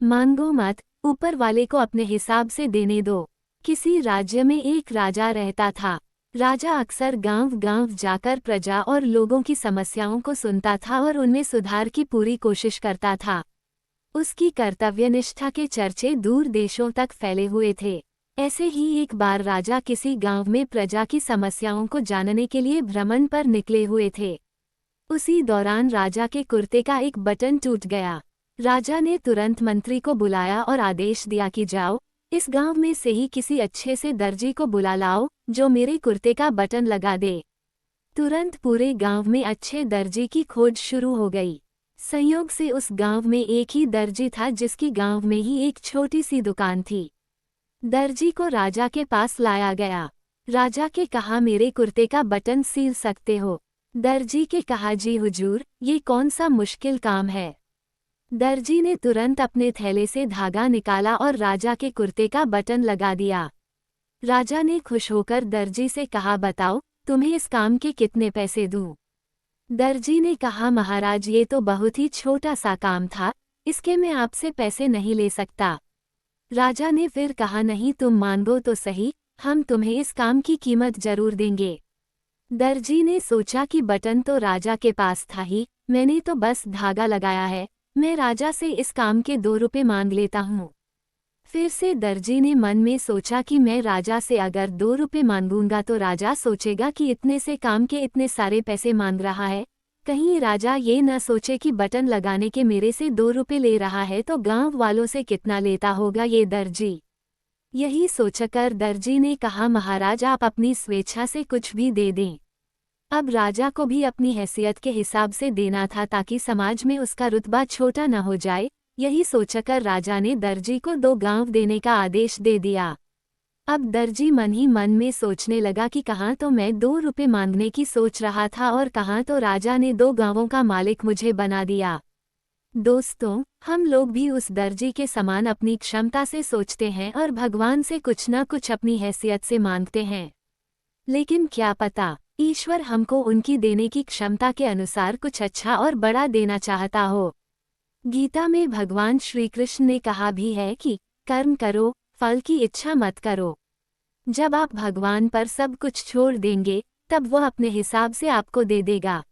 मांगो मत, ऊपर वाले को अपने हिसाब से देने दो। किसी राज्य में एक राजा रहता था। राजा अक्सर गांव-गांव जाकर प्रजा और लोगों की समस्याओं को सुनता था और उनमें सुधार की पूरी कोशिश करता था। उसकी कर्तव्यनिष्ठा के चर्चे दूर देशों तक फैले हुए थे। ऐसे ही एक बार राजा किसी गांव में प्रजा की समस्याओं को जानने के लिए भ्रमण पर निकले हुए थे। उसी दौरान राजा के कुर्ते का एक बटन टूट गया। राजा ने तुरंत मंत्री को बुलाया और आदेश दिया कि जाओ, इस गांव में से ही किसी अच्छे से दर्जी को बुला लाओ, जो मेरे कुर्ते का बटन लगा दे। तुरंत पूरे गांव में अच्छे दर्जी की खोज शुरू हो गई। संयोग से उस गांव में एक ही दर्जी था जिसकी गांव में ही एक छोटी सी दुकान थी। दर्जी को राजा के पास लाया गया। राजा के कहा, मेरे कुर्ते का बटन सील सकते हो? दर्जी के कहा, जी हुजूर, ये कौन सा मुश्किल काम है। दर्जी ने तुरंत अपने थैले से धागा निकाला और राजा के कुर्ते का बटन लगा दिया। राजा ने खुश होकर दर्जी से कहा, बताओ, तुम्हें इस काम के कितने पैसे दूं? दर्जी ने कहा, महाराज, ये तो बहुत ही छोटा सा काम था, इसके मैं आपसे पैसे नहीं ले सकता। राजा ने फिर कहा, नहीं, तुम मांगो तो सही, हम तुम्हें इस काम की कीमत जरूर देंगे। दर्जी ने सोचा कि बटन तो राजा के पास था ही, मैंने तो बस धागा लगाया है, मैं राजा से इस काम के 2 रुपये मांग लेता हूँ। फिर से दर्जी ने मन में सोचा कि मैं राजा से अगर 2 रुपये मांगूंगा तो राजा सोचेगा कि इतने से काम के इतने सारे पैसे मांग रहा है, कहीं राजा ये न सोचे कि बटन लगाने के मेरे से 2 रुपये ले रहा है तो गांव वालों से कितना लेता होगा ये दर्जी। यही सोचकर दर्जी ने कहा, महाराज, आप अपनी स्वेच्छा से कुछ भी दे दें। अब राजा को भी अपनी हैसियत के हिसाब से देना था ताकि समाज में उसका रुतबा छोटा न हो जाए। यही सोचकर राजा ने दर्जी को 2 गांव देने का आदेश दे दिया। अब दर्जी मन ही मन में सोचने लगा कि कहाँ तो मैं 2 रुपये मांगने की सोच रहा था और कहाँ तो राजा ने 2 गांवों का मालिक मुझे बना दिया। दोस्तों, हम लोग भी उस दर्जी के समान अपनी क्षमता से सोचते हैं और भगवान से कुछ न कुछ अपनी हैसियत से मांगते हैं। लेकिन क्या पता, ईश्वर हमको उनकी देने की क्षमता के अनुसार कुछ अच्छा और बड़ा देना चाहता हो। गीता में भगवान श्री कृष्ण ने कहा भी है कि कर्म करो, फल की इच्छा मत करो। जब आप भगवान पर सब कुछ छोड़ देंगे, तब वह अपने हिसाब से आपको दे देगा।